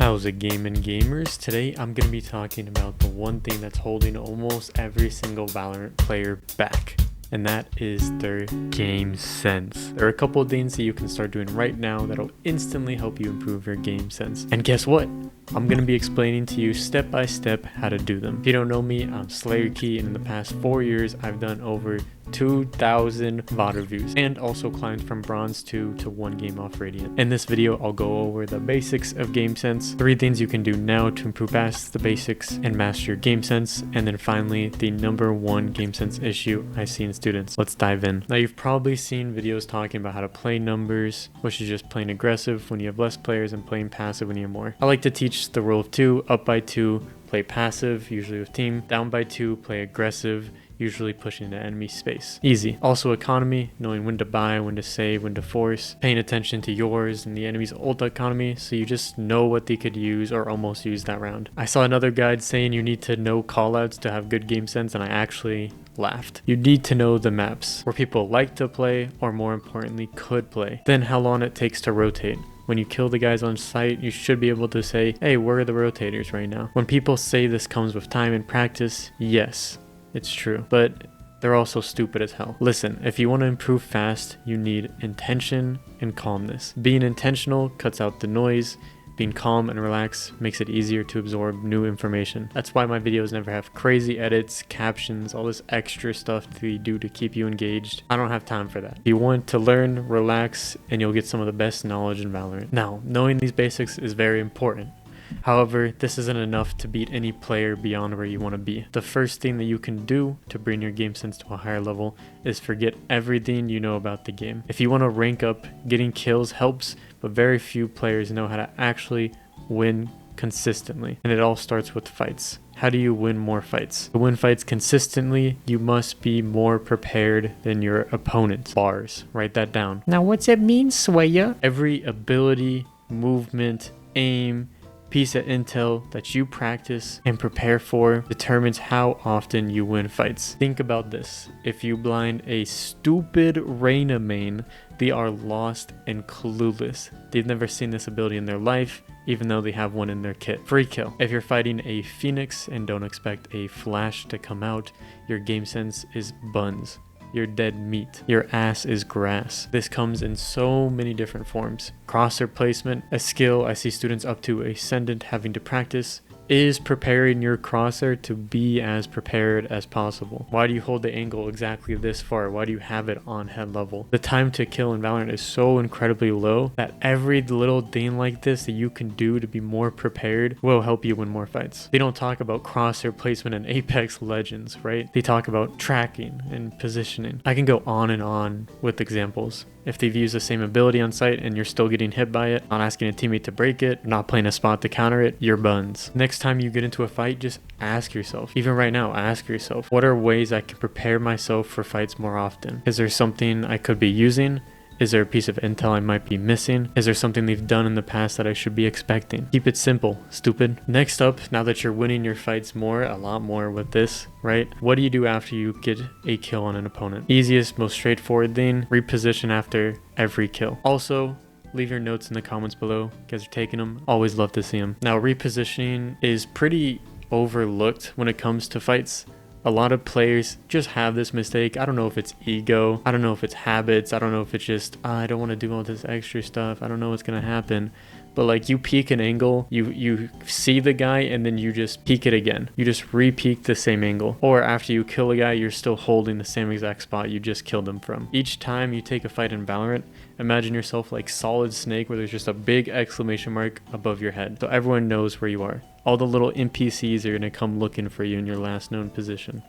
How's it gaming gamers? Today I'm going to be talking about the one thing that's holding almost every single Valorant player back, and that is their game sense. There are a couple of things that you can start doing right now that'll instantly help you improve your game sense. And guess what? I'm going to be explaining to you step by step how to do them. If you don't know me, I'm Slayerkey, and in the past 4 years I've done over 2,000 VOD reviews and also climbed from bronze 2 to 1 game off Radiant. In this video I'll go over the basics of game sense, 3 things you can do now to improve past the basics and master your game sense, and then finally the #1 game sense issue I see in students. Let's dive in. Now you've probably seen videos talking about how to play numbers, which is just playing aggressive when you have less players and playing passive when you have more. I like to teach the rule of 2, up by 2, play passive, usually with team, down by 2, play aggressive, usually pushing the enemy space. Easy. Also economy, knowing when to buy, when to save, when to force, paying attention to yours and the enemy's ult economy so you just know what they could use or almost use that round. I saw another guide saying you need to know callouts to have good game sense, and I actually laughed. You need to know the maps where people like to play, or more importantly could play. Then how long it takes to rotate. When you kill the guys on site, you should be able to say, hey, where are the rotators right now? When people say this comes with time and practice, yes, it's true, but they're also stupid as hell. Listen, if you want to improve fast, you need intention and calmness. Being intentional cuts out the noise. Being calm and relaxed makes it easier to absorb new information. That's why my videos never have crazy edits, captions, all this extra stuff that you do to keep you engaged. I don't have time for that. If you want to learn, relax, and you'll get some of the best knowledge in Valorant. Now, knowing these basics is very important. However, this isn't enough to beat any player beyond where you want to be. The first thing that you can do to bring your game sense to a higher level is forget everything you know about the game. If you want to rank up, getting kills helps, but very few players know how to actually win consistently. And it all starts with fights. How do you win more fights? To win fights consistently, you must be more prepared than your opponent. Bars. Write that down. Now what's it mean, Slayer? Every ability, movement, aim, piece of intel that you practice and prepare for determines how often you win fights. Think about this. If you blind a stupid Reyna main, they are lost and clueless. They've never seen this ability in their life, even though they have one in their kit. Free kill. If you're fighting a Phoenix and don't expect a flash to come out, your game sense is buns. You're dead meat. Your ass is grass. This comes in so many different forms. Crosshair placement, a skill I see students up to Ascendant having to practice, is preparing your crosshair to be as prepared as possible. Why do you hold the angle exactly this far? Why do you have it on head level? The time to kill in Valorant is so incredibly low that every little thing like this that you can do to be more prepared will help you win more fights. They don't talk about crosshair placement in Apex Legends, right? They talk about tracking and positioning. I can go on and on with examples. If they've used the same ability on site and you're still getting hit by it, not asking a teammate to break it, not playing a spot to counter it, you're buns. Next time you get into a fight, just ask yourself, even right now, ask yourself, what are ways I can prepare myself for fights more often? Is there something I could be using? Is there a piece of intel I might be missing? Is there something they've done in the past that I should be expecting? Keep it simple, stupid. Next up, now that you're winning your fights a lot more with this, right? What do you do after you get a kill on an opponent? Easiest, most straightforward thing, reposition after every kill. Also, leave your notes in the comments below. You guys are taking them. Always love to see them. Now, repositioning is pretty overlooked when it comes to fights. A lot of players just have this mistake. I don't know if it's ego. I don't know if it's habits. I don't know if it's just, I don't want to do all this extra stuff. I don't know what's going to happen. But like you peek an angle, you see the guy and then you just peek it again. You just re-peek the same angle. Or after you kill a guy, you're still holding the same exact spot you just killed him from. Each time you take a fight in Valorant, imagine yourself like Solid Snake where there's just a big exclamation mark above your head. So everyone knows where you are. All the little NPCs are going to come looking for you in your last known position.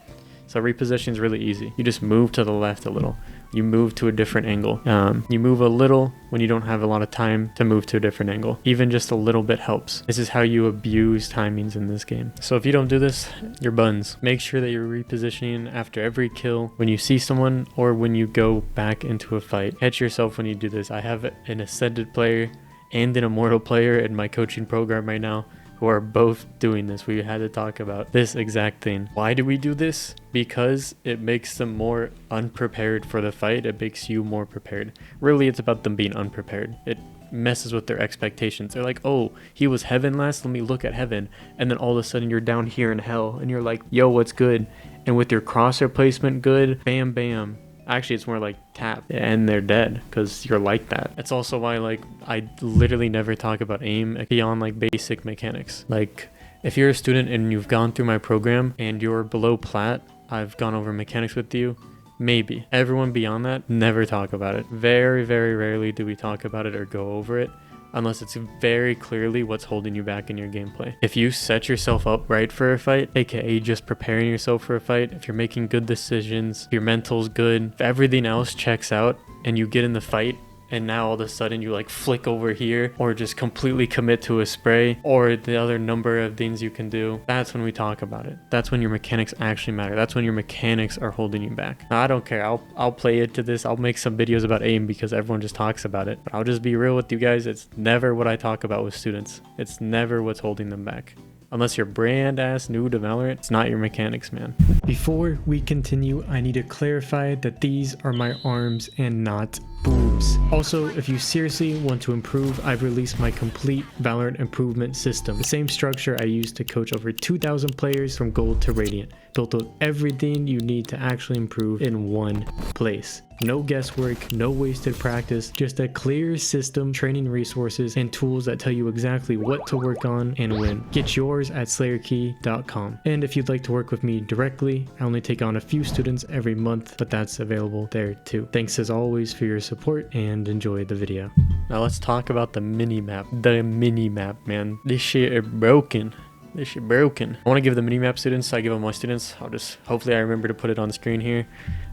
So repositioning is really easy. You just move to the left a little. You move to a different angle. You move a little when you don't have a lot of time to move to a different angle. Even just a little bit helps. This is how you abuse timings in this game. So if you don't do this, you're buns. Make sure that you're repositioning after every kill, when you see someone, or when you go back into a fight. Catch yourself when you do this. I have an Ascended player and an Immortal player in my coaching program right now who are both doing this. We had to talk about this exact thing. Why do we do this? Because it makes them more unprepared for the fight. It makes you more prepared. Really, it's about them being unprepared. It messes with their expectations. They're like, oh, he was heaven last, let me look at heaven. And then all of a sudden you're down here in hell and you're like, yo, what's good? And with your crosshair placement good, bam, bam. Actually, it's more like tap and they're dead because you're like that. That's also why like I literally never talk about aim beyond like basic mechanics. Like if you're a student and you've gone through my program and you're below plat, I've gone over mechanics with you. Maybe. Everyone beyond that, never talk about it. Very, very rarely do we talk about it or go over it unless it's very clearly what's holding you back in your gameplay. If you set yourself up right for a fight, aka just preparing yourself for a fight, if you're making good decisions, if your mental's good, if everything else checks out and you get in the fight and now all of a sudden you like flick over here or just completely commit to a spray or the other number of things you can do, that's when we talk about it. That's when your mechanics actually matter. That's when your mechanics are holding you back. Now, I don't care. I'll play into this. I'll make some videos about aim because everyone just talks about it. But I'll just be real with you guys. It's never what I talk about with students. It's never what's holding them back. Unless you're brand ass new to Valorant, it's not your mechanics, man. Before we continue, I need to clarify that these are my arms and not boobs. Also, if you seriously want to improve, I've released my complete Valorant improvement system. The same structure I used to coach over 2,000 players from gold to radiant. Built out everything you need to actually improve in one place. No guesswork, no wasted practice, just a clear system, training resources, and tools that tell you exactly what to work on and when. Get yours at Slayerkey.com. And if you'd like to work with me directly, I only take on a few students every month, but that's available there too. Thanks as always for your support and enjoy the video. Now let's talk about the minimap. The minimap, man. This shit is broken. This shit broken. I want to give the minimap students, I give them my students. Hopefully I remember to put it on the screen here.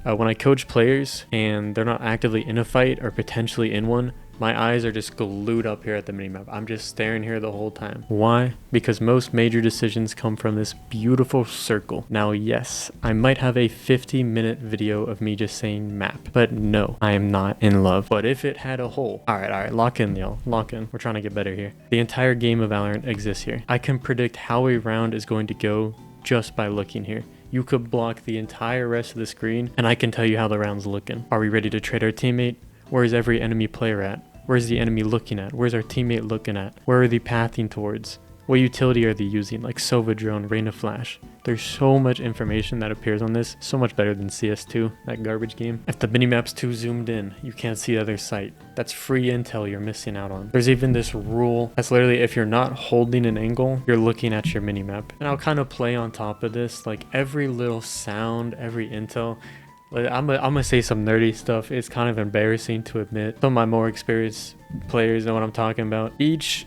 When I coach players and they're not actively in a fight or potentially in one, my eyes are just glued up here at the minimap. I'm just staring here the whole time. Why? Because most major decisions come from this beautiful circle. Now, yes, I might have a 50-minute video of me just saying map, but no, I am not in love. But if it had a hole, all right, lock in, y'all, lock in. We're trying to get better here. The entire game of Valorant exists here. I can predict how a round is going to go just by looking here. You could block the entire rest of the screen and I can tell you how the round's looking. Are we ready to trade our teammate? Where's every enemy player at? Where's the enemy looking at? Where's our teammate looking at? Where are they pathing towards? What utility are they using? Like Sova Drone, Rain of Flash. There's so much information that appears on this. So much better than CS2, that garbage game. If the minimap's too zoomed in, you can't see the other site. That's free intel you're missing out on. There's even this rule that's literally if you're not holding an angle, you're looking at your minimap. And I'll kind of play on top of this, like every little sound, every intel. I'm gonna say some nerdy stuff. It's kind of embarrassing to admit. Some of my more experienced players know what I'm talking about. Each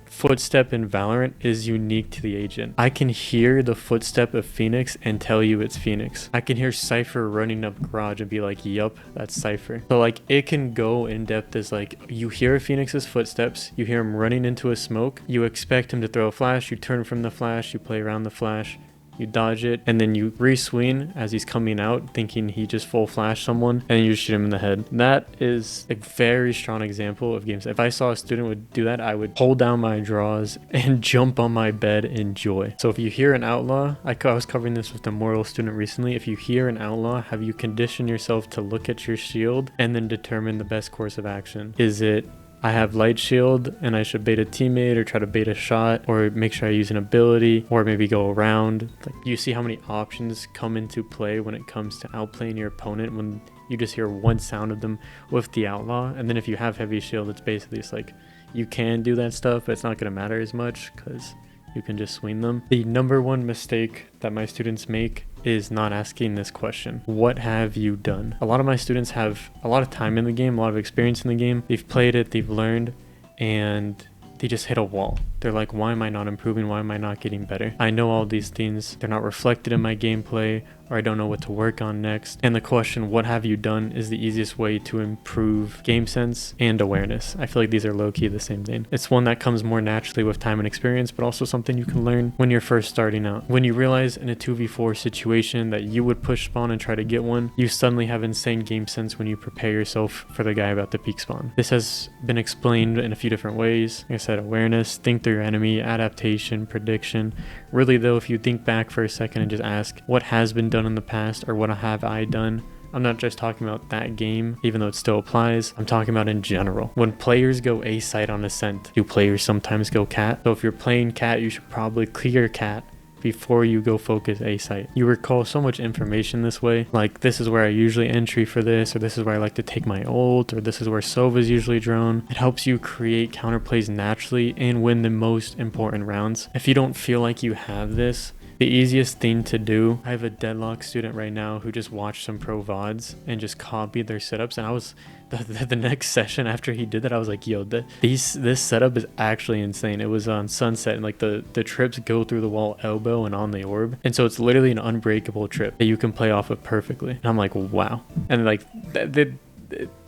footstep in Valorant is unique to the agent. I can hear the footstep of Phoenix and tell you it's Phoenix. I can hear Cypher running up garage and be like, yup, that's Cypher. So like it can go in depth as like you hear Phoenix's footsteps, you hear him running into a smoke, you expect him to throw a flash, you turn from the flash, you play around the flash, you dodge it, and then you re-swing as he's coming out thinking he just full flashed someone, and then you shoot him in the head. That is a very strong example of games. If I saw a student would do that, I would hold down my drawers and jump on my bed in joy. So if you hear an outlaw, I was covering this with a Mortal student recently, if you hear an outlaw, have you conditioned yourself to look at your shield and then determine the best course of action? Is it I have light shield and I should bait a teammate or try to bait a shot or make sure I use an ability or maybe go around? Like, you see how many options come into play when it comes to outplaying your opponent when you just hear one sound of them with the outlaw. And then if you have heavy shield, it's basically just like you can do that stuff, but it's not going to matter as much because you can just swing them. The number one mistake that my students make is not asking this question. What have you done? A lot of my students have a lot of time in the game, a lot of experience in the game. They've played it, they've learned, and they just hit a wall. They're like, why am I not improving? Why am I not getting better? I know all these things. They're not reflected in my gameplay, or I don't know what to work on next. And the question, what have you done, is the easiest way to improve game sense and awareness. I feel like these are low-key the same thing. It's one that comes more naturally with time and experience, but also something you can learn when you're first starting out. When you realize in a 2v4 situation that you would push spawn and try to get one, you suddenly have insane game sense when you prepare yourself for the guy about to peek spawn. This has been explained in a few different ways. Like I said, awareness, think through your enemy, adaptation, prediction. Really though, if you think back for a second and just ask what has been done in the past or what have I done, I'm not just talking about that game, even though it still applies. I'm talking about in general. When players go A site on Ascent, do players sometimes go cat? So if you're playing cat, you should probably clear cat before you go focus A site. You recall so much information this way, like this is where I usually entry for this, or this is where I like to take my ult, or this is where Sova is usually drone. It helps you create counterplays naturally and win the most important rounds. If you don't feel like you have this, the easiest thing to do, I have a deadlock student right now who just watched some pro VODs and just copied their setups, and I was the next session after he did that, I was like, yo, this setup is actually insane. It was on Sunset, and like the trips go through the wall elbow and on the orb, and so it's literally an unbreakable trip that you can play off of perfectly. And I'm like, wow. And like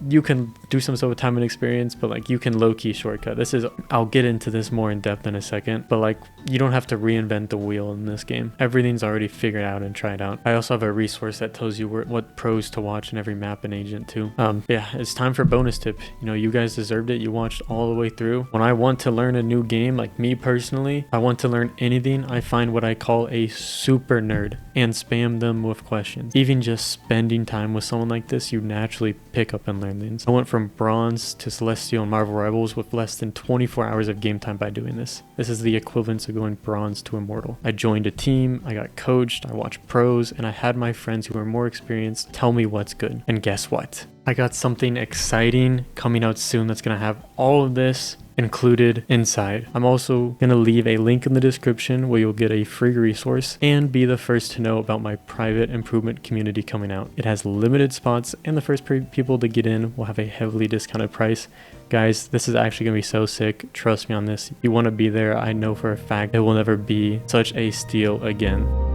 you can do some sort of time and experience, but like you can low-key shortcut. I'll get into this more in depth in a second, but like you don't have to reinvent the wheel in this game. Everything's already figured out and tried out. I also have a resource that tells you what pros to watch in every map and agent too. Yeah, it's time for bonus tip. You know, you guys deserved it. You watched all the way through. When I want to learn a new game, like me personally, I want to learn anything, I find what I call a super nerd and spam them with questions. Even just spending time with someone like this, you naturally pick up and learn things. I went from bronze to celestial and Marvel Rivals with less than 24 hours of game time by doing this. This is the equivalent of going bronze to immortal. I joined a team, I got coached, I watched pros, and I had my friends who were more experienced tell me what's good. And guess what? I got something exciting coming out soon that's gonna have all of this included inside. I'm also going to leave a link in the description where you'll get a free resource and be the first to know about my private improvement community coming out. It has limited spots, and the first people to get in will have a heavily discounted price. Guys, this is actually going to be so sick. Trust me on this. You want to be there. I know for a fact it will never be such a steal again.